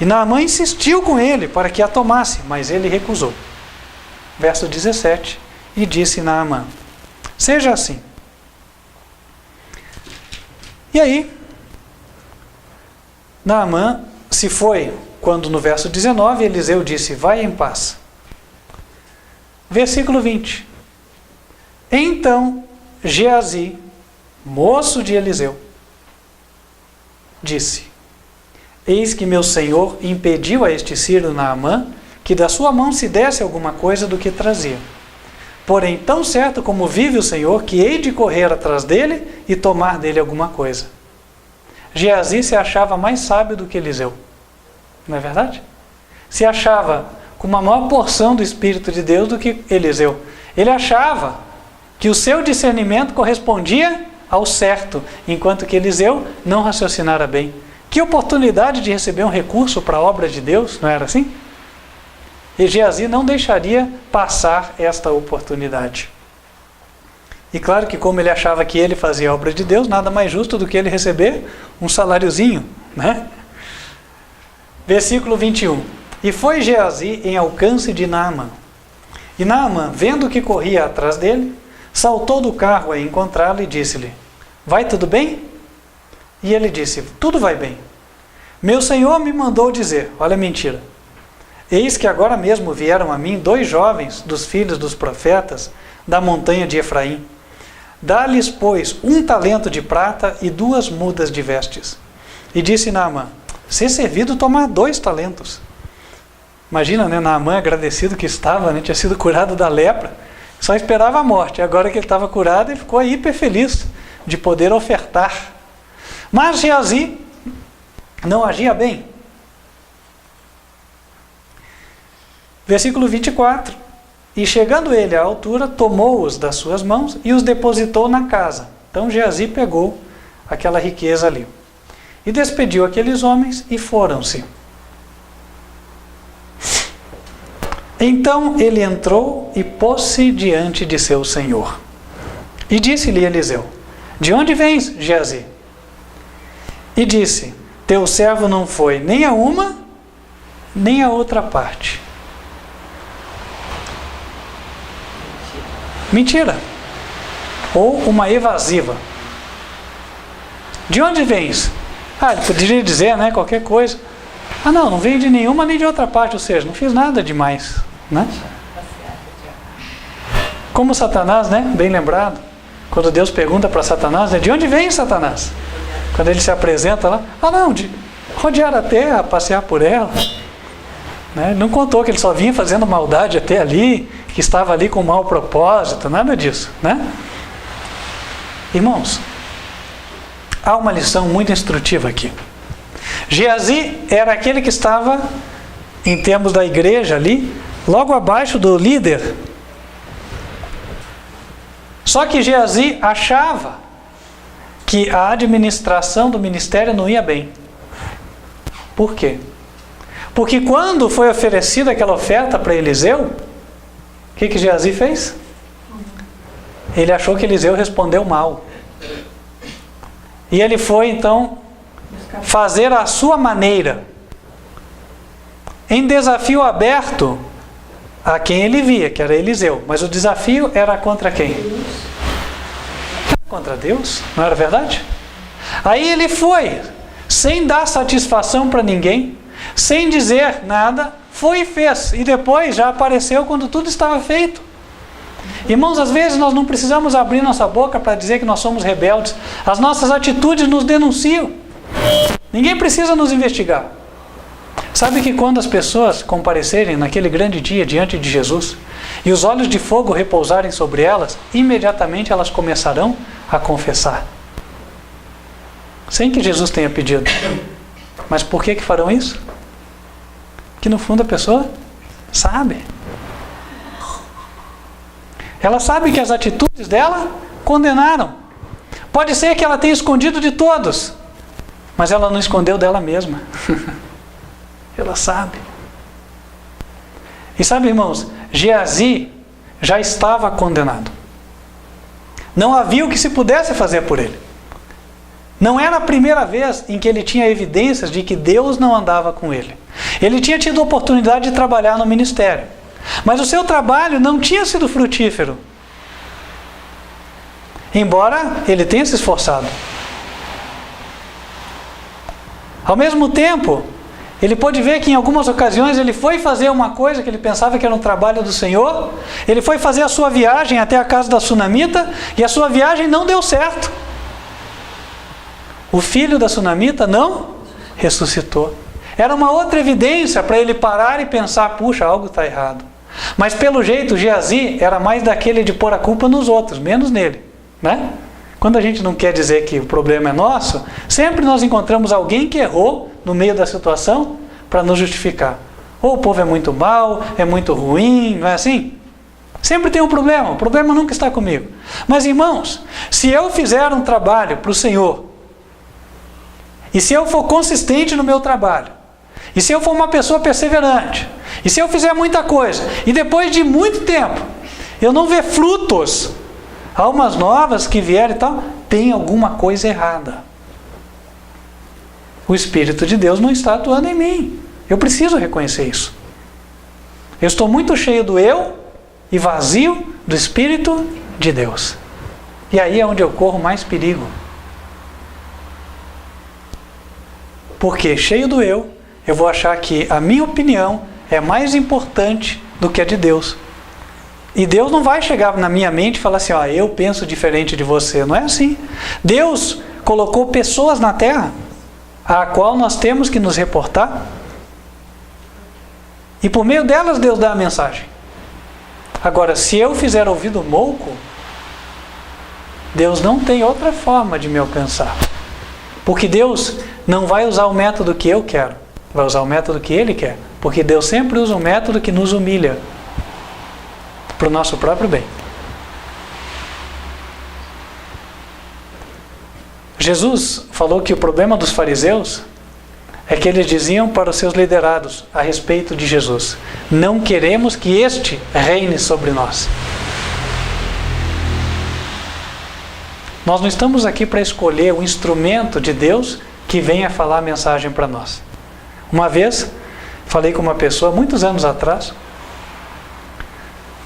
E Naamã insistiu com ele para que a tomasse, mas ele recusou. Verso 17, e disse Naamã: Seja assim. E aí, Naamã se foi, quando no verso 19 Eliseu disse: Vai em paz. Versículo 20. Então Geazi, moço de Eliseu, disse: Eis que meu senhor impediu a este sírio Naamã que da sua mão se desse alguma coisa do que trazia. Porém, tão certo como vive o Senhor, que hei de correr atrás dele e tomar dele alguma coisa. Geazi se achava mais sábio do que Eliseu. Não é verdade? Se achava com uma maior porção do Espírito de Deus do que Eliseu. Ele achava que o seu discernimento correspondia ao certo, enquanto que Eliseu não raciocinara bem. Que oportunidade de receber um recurso para a obra de Deus, não era assim? E Geazi não deixaria passar esta oportunidade. E claro que, como ele achava que ele fazia a obra de Deus, nada mais justo do que ele receber um saláriozinho, né? Versículo 21. E foi Geazi em alcance de Naamã. E Naamã, vendo que corria atrás dele, saltou do carro a encontrá-lo e disse-lhe: Vai tudo bem? E ele disse: Tudo vai bem. Meu senhor me mandou dizer, olha a mentira, eis que agora mesmo vieram a mim 2 jovens dos filhos dos profetas da montanha de Efraim. Dá-lhes, pois, 1 talento de prata e 2 mudas de vestes. E disse Naamã: Se servido tomar 2 talentos. Imagina, né, Naamã, agradecido que estava, né, tinha sido curado da lepra, só esperava a morte. Agora que ele estava curado, ele ficou hiper feliz de poder ofertar. Mas Geazi não agia bem. Versículo 24. E chegando ele à altura, tomou-os das suas mãos e os depositou na casa. Então Geazi pegou aquela riqueza ali. E despediu aqueles homens e foram-se. Então ele entrou e pôs-se diante de seu senhor. E disse-lhe Eliseu: de onde vens, Geazi? E disse: teu servo não foi nem a uma, nem a outra parte. Mentira. Ou uma evasiva. De onde vens? Ele poderia dizer, né, qualquer coisa. Não venho de nenhuma nem de outra parte, ou seja, não fiz nada demais, né? Como Satanás, né, bem lembrado, quando Deus pergunta para Satanás, né, de onde vem Satanás? Quando ele se apresenta lá, de rodear a terra, passear por ela. Né? Ele não contou que ele só vinha fazendo maldade até ali, que estava ali com mau propósito, nada disso, né? Irmãos, há uma lição muito instrutiva aqui. Geazi era aquele que estava, em termos da igreja ali, logo abaixo do líder. Só que Geazi achava que a administração do ministério não ia bem. Por quê? Porque quando foi oferecida aquela oferta para Eliseu, o que Geazi fez? Ele achou que Eliseu respondeu mal. E ele foi então fazer a sua maneira, em desafio aberto a quem ele via, que era Eliseu. Mas o desafio era contra quem? Contra Deus, não era verdade? Aí ele foi, sem dar satisfação para ninguém, sem dizer nada, foi e fez. E depois já apareceu quando tudo estava feito. Irmãos, às vezes nós não precisamos abrir nossa boca para dizer que nós somos rebeldes. As nossas atitudes nos denunciam. Ninguém precisa nos investigar. Sabe que quando as pessoas comparecerem naquele grande dia diante de Jesus e os olhos de fogo repousarem sobre elas, imediatamente elas começarão a confessar. Sem que Jesus tenha pedido. Mas por que farão isso? Que no fundo a pessoa sabe. Ela sabe que as atitudes dela condenaram. Pode ser que ela tenha escondido de todos, mas ela não escondeu dela mesma. Ela sabe. E sabe, irmãos, Geazi já estava condenado. Não havia o que se pudesse fazer por ele. Não era a primeira vez em que ele tinha evidências de que Deus não andava com ele. Ele tinha tido a oportunidade de trabalhar no ministério, mas o seu trabalho não tinha sido frutífero, embora ele tenha se esforçado. Ao mesmo tempo, ele pôde ver que em algumas ocasiões ele foi fazer uma coisa que ele pensava que era um trabalho do Senhor. Ele foi fazer a sua viagem até a casa da sunamita e a sua viagem não deu certo. O filho da sunamita não ressuscitou. Era uma outra evidência para ele parar e pensar, puxa, algo está errado. Mas pelo jeito, Geazi era mais daquele de pôr a culpa nos outros, menos nele, né? Quando a gente não quer dizer que o problema é nosso, sempre nós encontramos alguém que errou no meio da situação para nos justificar. Ou o povo é muito mau, é muito ruim, não é assim? Sempre tem um problema, o problema nunca está comigo. Mas irmãos, se eu fizer um trabalho para o Senhor, e se eu for consistente no meu trabalho, e se eu for uma pessoa perseverante, e se eu fizer muita coisa, e depois de muito tempo, eu não ver frutos, almas novas que vierem e tal, tem alguma coisa errada. O Espírito de Deus não está atuando em mim. Eu preciso reconhecer isso. Eu estou muito cheio do eu e vazio do Espírito de Deus. E aí é onde eu corro mais perigo. Porque cheio do eu vou achar que a minha opinião é mais importante do que a de Deus. E Deus não vai chegar na minha mente e falar assim, eu penso diferente de você. Não é assim. Deus colocou pessoas na terra a qual nós temos que nos reportar. E por meio delas Deus dá a mensagem. Agora, se eu fizer ouvido mouco, Deus não tem outra forma de me alcançar. Porque Deus não vai usar o método que eu quero, vai usar o método que Ele quer. Porque Deus sempre usa um método que nos humilha para o nosso próprio bem. Jesus falou que o problema dos fariseus é que eles diziam para os seus liderados a respeito de Jesus: não queremos que este reine sobre nós. Nós não estamos aqui para escolher o instrumento de Deus que venha falar a mensagem para nós. Uma vez, falei com uma pessoa, muitos anos atrás,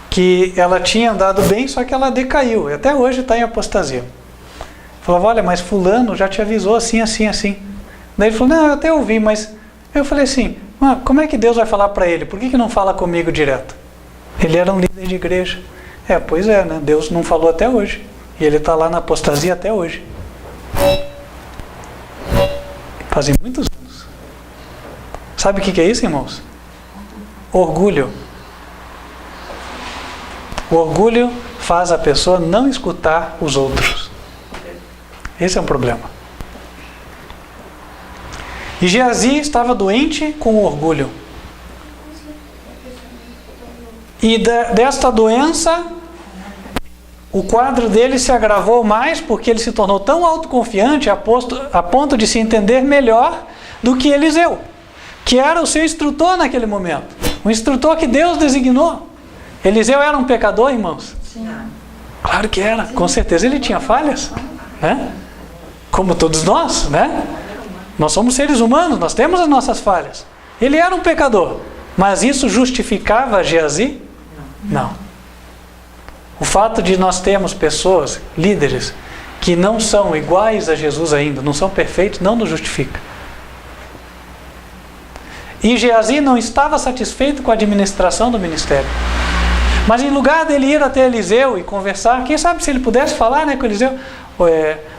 que ela tinha andado bem, só que ela decaiu, e até hoje está em apostasia. Falava: olha, mas fulano já te avisou assim, assim, assim. Daí ele falou: não, eu até ouvi, mas... Eu falei assim: como é que Deus vai falar para ele? Por que não fala comigo direto? Ele era um líder de igreja. Pois é, né? Deus não falou até hoje. E ele está lá na apostasia até hoje. Fazem muitos anos. Sabe o que é isso, irmãos? Orgulho. O orgulho faz a pessoa não escutar os outros. Esse é um problema. E Geazi estava doente com orgulho. E desta doença, o quadro dele se agravou mais porque ele se tornou tão autoconfiante a ponto de se entender melhor do que Eliseu, que era o seu instrutor naquele momento. O instrutor que Deus designou. Eliseu era um pecador, irmãos? Sim. Claro que era. Com certeza ele tinha falhas, né? Como todos nós, né? Nós somos seres humanos, nós temos as nossas falhas. Ele era um pecador, mas isso justificava Geazi? Não. O fato de nós termos pessoas, líderes, que não são iguais a Jesus ainda, não são perfeitos, não nos justifica. E Geazi não estava satisfeito com a administração do ministério. Mas em lugar dele ir até Eliseu e conversar, quem sabe se ele pudesse falar, né, com Eliseu,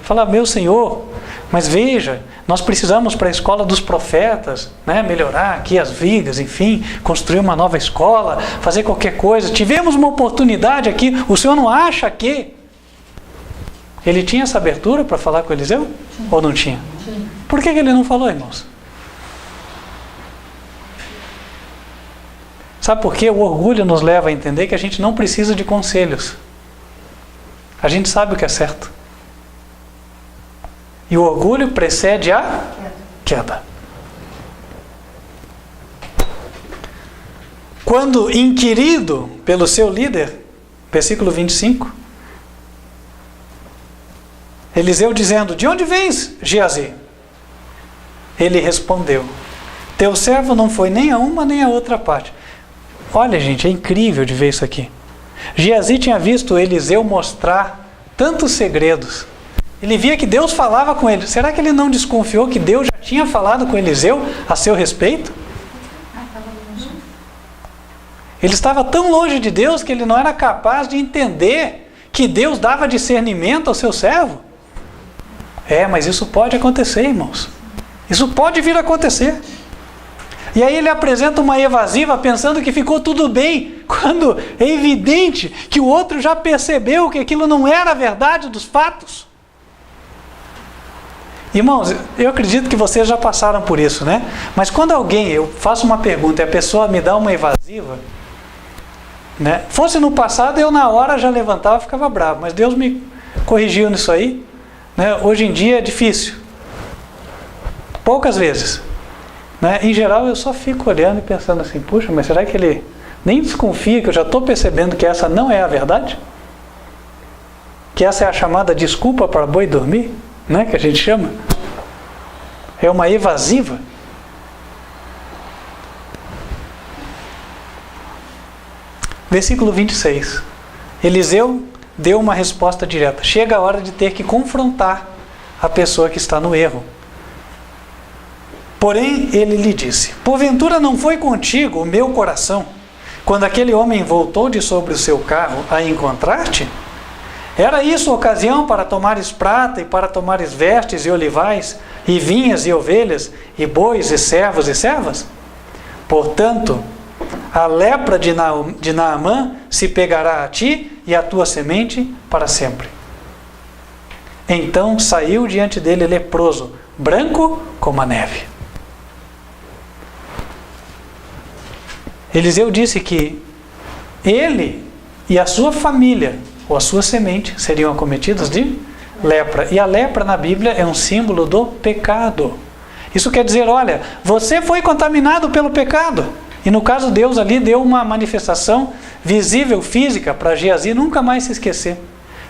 falar: meu senhor, mas veja, nós precisamos para a escola dos profetas, né, melhorar aqui as vigas, enfim, construir uma nova escola, fazer qualquer coisa. Tivemos uma oportunidade aqui, o senhor não acha que... Ele tinha essa abertura para falar com Eliseu? Sim. Ou não tinha? Sim. Por que ele não falou, irmãos? Sabe por quê? O orgulho nos leva a entender que a gente não precisa de conselhos. A gente sabe o que é certo. E o orgulho precede a queda. Quando inquirido pelo seu líder, versículo 25, Eliseu dizendo: de onde vens, Geazi? Ele respondeu: teu servo não foi nem a uma nem a outra parte. Olha, gente, é incrível de ver isso aqui. Geazi tinha visto Eliseu mostrar tantos segredos. Ele via que Deus falava com ele. Será que ele não desconfiou que Deus já tinha falado com Eliseu a seu respeito? Ele estava tão longe de Deus que ele não era capaz de entender que Deus dava discernimento ao seu servo. Mas isso pode acontecer, irmãos. Isso pode vir a acontecer. E aí ele apresenta uma evasiva pensando que ficou tudo bem, quando é evidente que o outro já percebeu que aquilo não era a verdade dos fatos. Irmãos, eu acredito que vocês já passaram por isso, né? Mas quando eu faço uma pergunta e a pessoa me dá uma evasiva, né? Fosse no passado, eu na hora já levantava e ficava bravo, mas Deus me corrigiu nisso aí, né? Hoje em dia é difícil. Poucas vezes. Né? Em geral, eu só fico olhando e pensando assim: puxa, mas será que ele nem desconfia que eu já estou percebendo que essa não é a verdade? Que essa é a chamada desculpa para boi dormir, né? Que a gente chama. É uma evasiva. Versículo 26. Eliseu deu uma resposta direta. Chega a hora de ter que confrontar a pessoa que está no erro. Porém, ele lhe disse: porventura não foi contigo o meu coração, quando aquele homem voltou de sobre o seu carro a encontrar-te? Era isso a ocasião para tomares prata e para tomares vestes e olivais, e vinhas e ovelhas, e bois e servos e servas? Portanto, a lepra de Naamã se pegará a ti e à tua semente para sempre. Então saiu diante dele leproso, branco como a neve. Eliseu disse que ele e a sua família, ou a sua semente, seriam acometidos de lepra. E a lepra na Bíblia é um símbolo do pecado. Isso quer dizer, olha, você foi contaminado pelo pecado. E no caso Deus ali deu uma manifestação visível, física, para Geazi nunca mais se esquecer.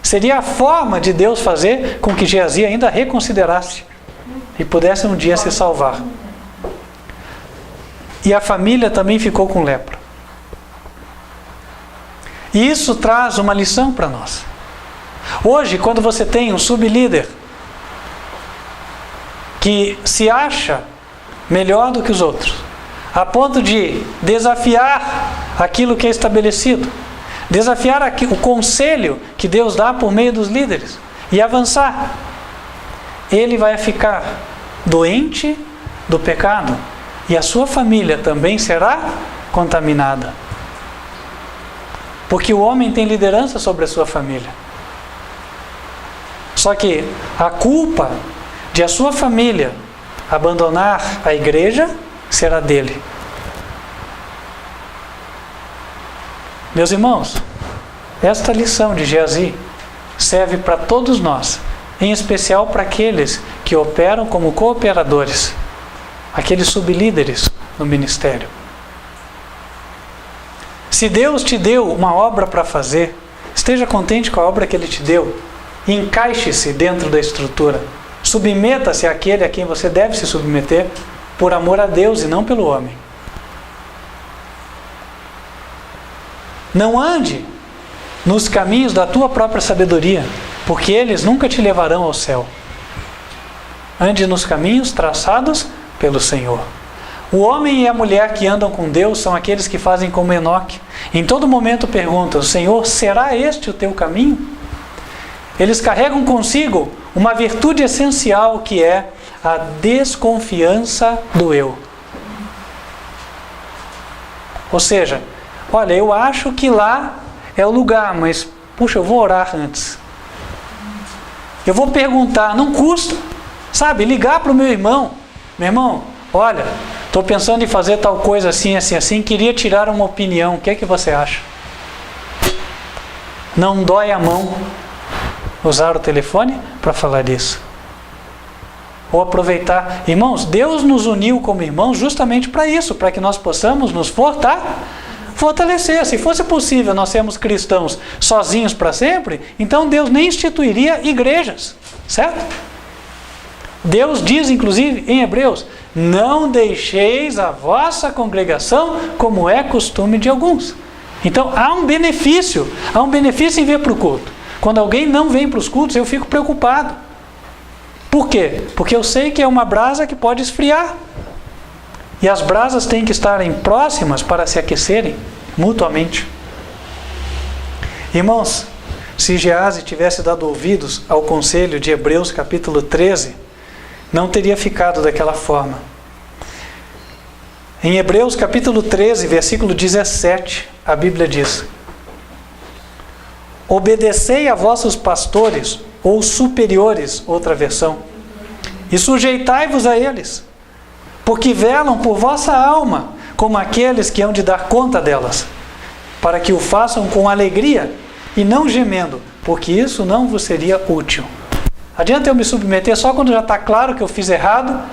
Seria a forma de Deus fazer com que Geazi ainda reconsiderasse e pudesse um dia se salvar. E a família também ficou com lepra. E isso traz uma lição para nós. Hoje, quando você tem um sublíder que se acha melhor do que os outros, a ponto de desafiar aquilo que é estabelecido, desafiar o conselho que Deus dá por meio dos líderes e avançar, ele vai ficar doente do pecado e a sua família também será contaminada. Porque o homem tem liderança sobre a sua família. Só que a culpa de a sua família abandonar a igreja será dele. Meus irmãos, esta lição de Geazi serve para todos nós, em especial para aqueles que operam como cooperadores, aqueles sublíderes no ministério. Se Deus te deu uma obra para fazer, esteja contente com a obra que Ele te deu. Encaixe-se dentro da estrutura. Submeta-se àquele a quem você deve se submeter por amor a Deus e não pelo homem. Não ande nos caminhos da tua própria sabedoria, porque eles nunca te levarão ao céu. Ande nos caminhos traçados pelo Senhor. O homem e a mulher que andam com Deus são aqueles que fazem como Enoque. Em todo momento perguntam, Senhor, será este o teu caminho? Eles carregam consigo uma virtude essencial que é a desconfiança do eu. Ou seja, olha, eu acho que lá é o lugar, mas, puxa, eu vou orar antes. Eu vou perguntar, não custa, sabe, ligar para o meu irmão. Meu irmão, olha, estou pensando em fazer tal coisa assim, assim, assim, queria tirar uma opinião, o que é que você acha? Não dói a mão usar o telefone para falar isso. Ou aproveitar. Irmãos, Deus nos uniu como irmãos justamente para isso, para que nós possamos nos fortalecer. Se fosse possível nós sermos cristãos sozinhos para sempre, então Deus nem instituiria igrejas, certo? Deus diz, inclusive, em Hebreus, não deixeis a vossa congregação como é costume de alguns. Então há um benefício em vir para o culto. Quando alguém não vem para os cultos, eu fico preocupado. Por quê? Porque eu sei que é uma brasa que pode esfriar. E as brasas têm que estarem próximas para se aquecerem mutuamente. Irmãos, se Geazi tivesse dado ouvidos ao conselho de Hebreus capítulo 13, não teria ficado daquela forma. Em Hebreus capítulo 13, versículo 17, a Bíblia diz: obedecei a vossos pastores, ou superiores, outra versão, e sujeitai-vos a eles, porque velam por vossa alma, como aqueles que hão de dar conta delas, para que o façam com alegria e não gemendo, porque isso não vos seria útil. Adianta eu me submeter só quando já está claro que eu fiz errado,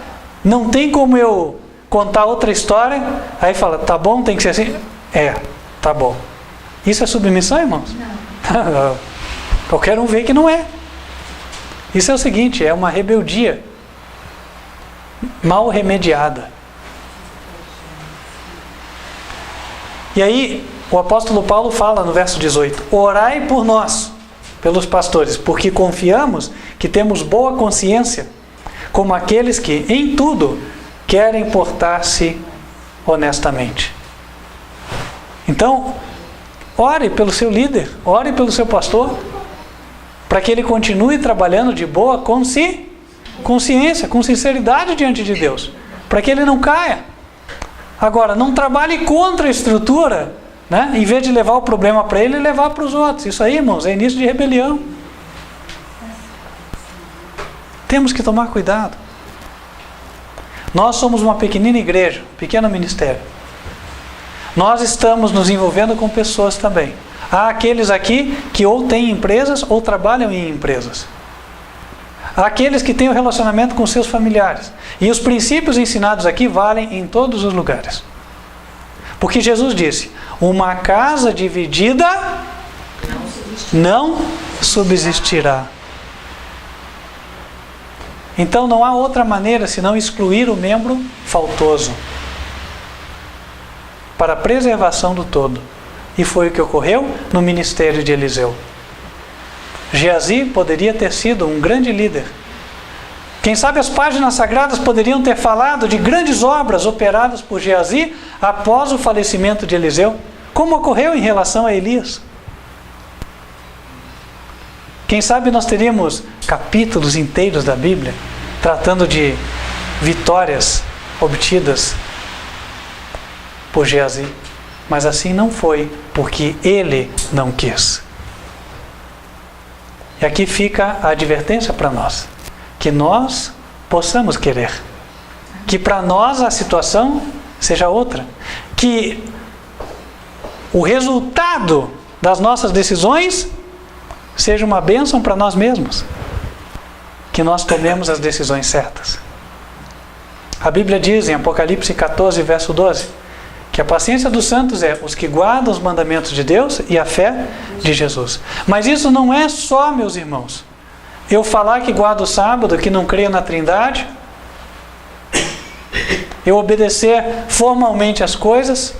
não tem como eu contar outra história, aí fala, tá bom, tem que ser assim? Tá bom. Isso é submissão, irmãos? Não. Qualquer um vê que não é. Isso é o seguinte, é uma rebeldia mal remediada. E aí, o apóstolo Paulo fala no verso 18, orai por nós, pelos pastores, porque confiamos que temos boa consciência, como aqueles que, em tudo, querem portar-se honestamente. Então, ore pelo seu líder, ore pelo seu pastor, para que ele continue trabalhando de boa consciência, com sinceridade diante de Deus, para que ele não caia. Agora, não trabalhe contra a estrutura, né? Em vez de levar o problema para ele, levar para os outros. Isso aí, irmãos, é início de rebelião. Temos que tomar cuidado. Nós somos uma pequenina igreja, um pequeno ministério. Nós estamos nos envolvendo com pessoas também. Há aqueles aqui que ou têm empresas ou trabalham em empresas. Há aqueles que têm o relacionamento com seus familiares. E os princípios ensinados aqui valem em todos os lugares. Porque Jesus disse: uma casa dividida não subsistirá. Então não há outra maneira senão excluir o membro faltoso para a preservação do todo. E foi o que ocorreu no ministério de Eliseu. Geazi poderia ter sido um grande líder. Quem sabe as páginas sagradas poderiam ter falado de grandes obras operadas por Geazi após o falecimento de Eliseu, como ocorreu em relação a Elias. Quem sabe nós teríamos capítulos inteiros da Bíblia tratando de vitórias obtidas por Geazi. Mas assim não foi, porque ele não quis. E aqui fica a advertência para nós, que nós possamos querer, que para nós a situação seja outra, que o resultado das nossas decisões seja uma bênção para nós mesmos, que nós tomemos as decisões certas. A Bíblia diz em Apocalipse 14, verso 12, que a paciência dos santos é os que guardam os mandamentos de Deus e a fé de Jesus. Mas isso não é só, meus irmãos, eu falar que guardo o sábado, que não creio na Trindade, eu obedecer formalmente as coisas,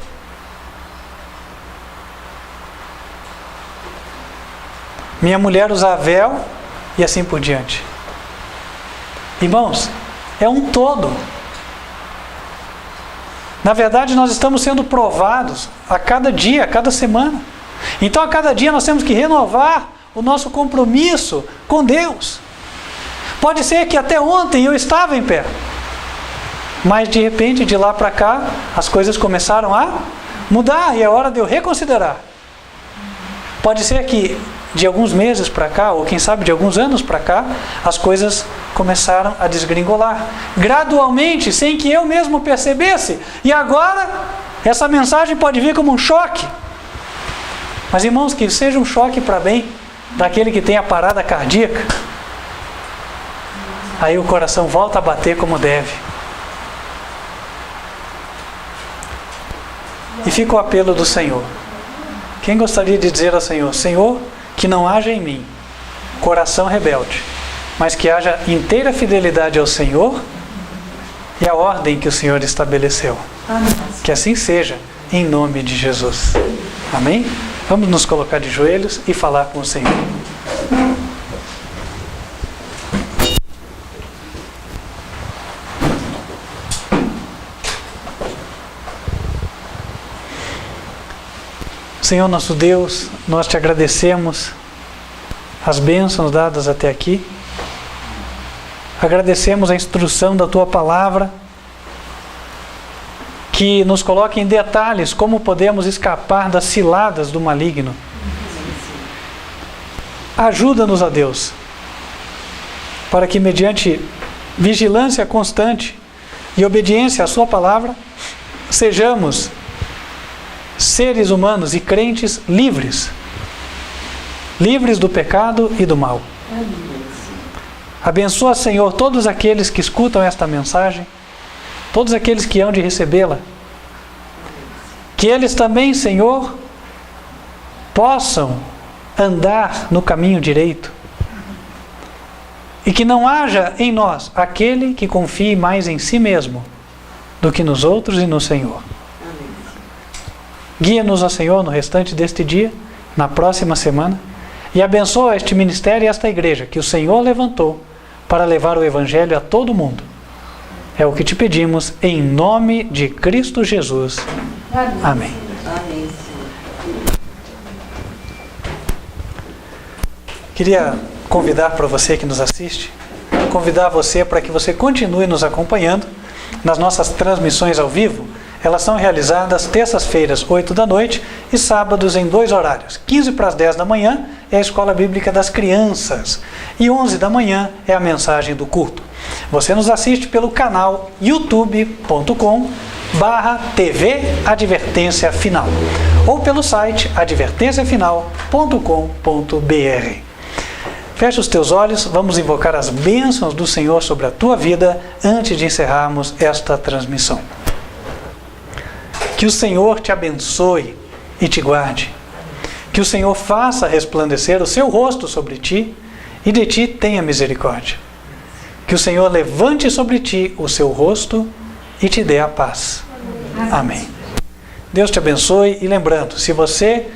minha mulher usar véu e assim por diante. Irmãos, é um todo. Na verdade, nós estamos sendo provados a cada dia, a cada semana. Então, a cada dia nós temos que renovar o nosso compromisso com Deus. Pode ser que até ontem eu estava em pé, mas de repente, de lá para cá, as coisas começaram a mudar e é hora de eu reconsiderar. Pode ser que de alguns meses para cá, ou quem sabe de alguns anos para cá, as coisas começaram a desgringolar, gradualmente, sem que eu mesmo percebesse. E agora, essa mensagem pode vir como um choque. Mas, irmãos, que seja um choque para bem daquele que tem a parada cardíaca. Aí o coração volta a bater como deve. E fica o apelo do Senhor. Quem gostaria de dizer ao Senhor: Senhor, que não haja em mim coração rebelde, mas que haja inteira fidelidade ao Senhor e à ordem que o Senhor estabeleceu. Amém. Que assim seja, em nome de Jesus. Amém? Vamos nos colocar de joelhos e falar com o Senhor. Senhor nosso Deus, nós te agradecemos as bênçãos dadas até aqui. Agradecemos a instrução da Tua Palavra, que nos coloca em detalhes como podemos escapar das ciladas do maligno. Ajuda-nos, ó Deus, para que mediante vigilância constante e obediência à Sua Palavra, sejamos seres humanos e crentes livres do pecado e do mal. Abençoa, Senhor, todos aqueles que escutam esta mensagem, todos aqueles que hão de recebê-la, que eles também, Senhor, possam andar no caminho direito e que não haja em nós aquele que confie mais em si mesmo do que nos outros e no Senhor. Guia-nos, ó Senhor, no restante deste dia, na próxima semana, e abençoa este ministério e esta igreja que o Senhor levantou para levar o Evangelho a todo mundo. É o que te pedimos em nome de Cristo Jesus. Amém. Amém. Queria convidar para você que nos assiste, convidar você para que você continue nos acompanhando nas nossas transmissões ao vivo Elas são realizadas terças-feiras, 8 da noite, e sábados em 2 horários. 15 para as 10 da manhã é a Escola Bíblica das Crianças e 11 da manhã é a mensagem do culto. Você nos assiste pelo canal youtube.com/TV Advertência Final ou pelo site advertenciafinal.com.br. Feche os teus olhos, vamos invocar as bênçãos do Senhor sobre a tua vida antes de encerrarmos esta transmissão. Que o Senhor te abençoe e te guarde. Que o Senhor faça resplandecer o seu rosto sobre ti e de ti tenha misericórdia. Que o Senhor levante sobre ti o seu rosto e te dê a paz. Amém. Deus te abençoe e lembrando, se você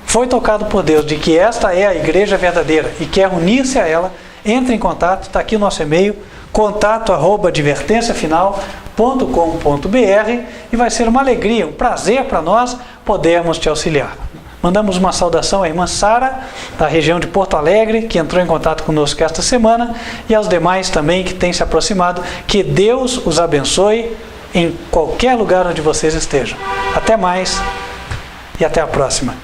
foi tocado por Deus de que esta é a igreja verdadeira e quer unir-se a ela, entre em contato, está aqui o nosso e-mail, contato@advertenciafinal.com.br e vai ser uma alegria, um prazer para nós podermos te auxiliar. Mandamos uma saudação à irmã Sara, da região de Porto Alegre, que entrou em contato conosco esta semana, e aos demais também que têm se aproximado. Que Deus os abençoe em qualquer lugar onde vocês estejam. Até mais e até a próxima.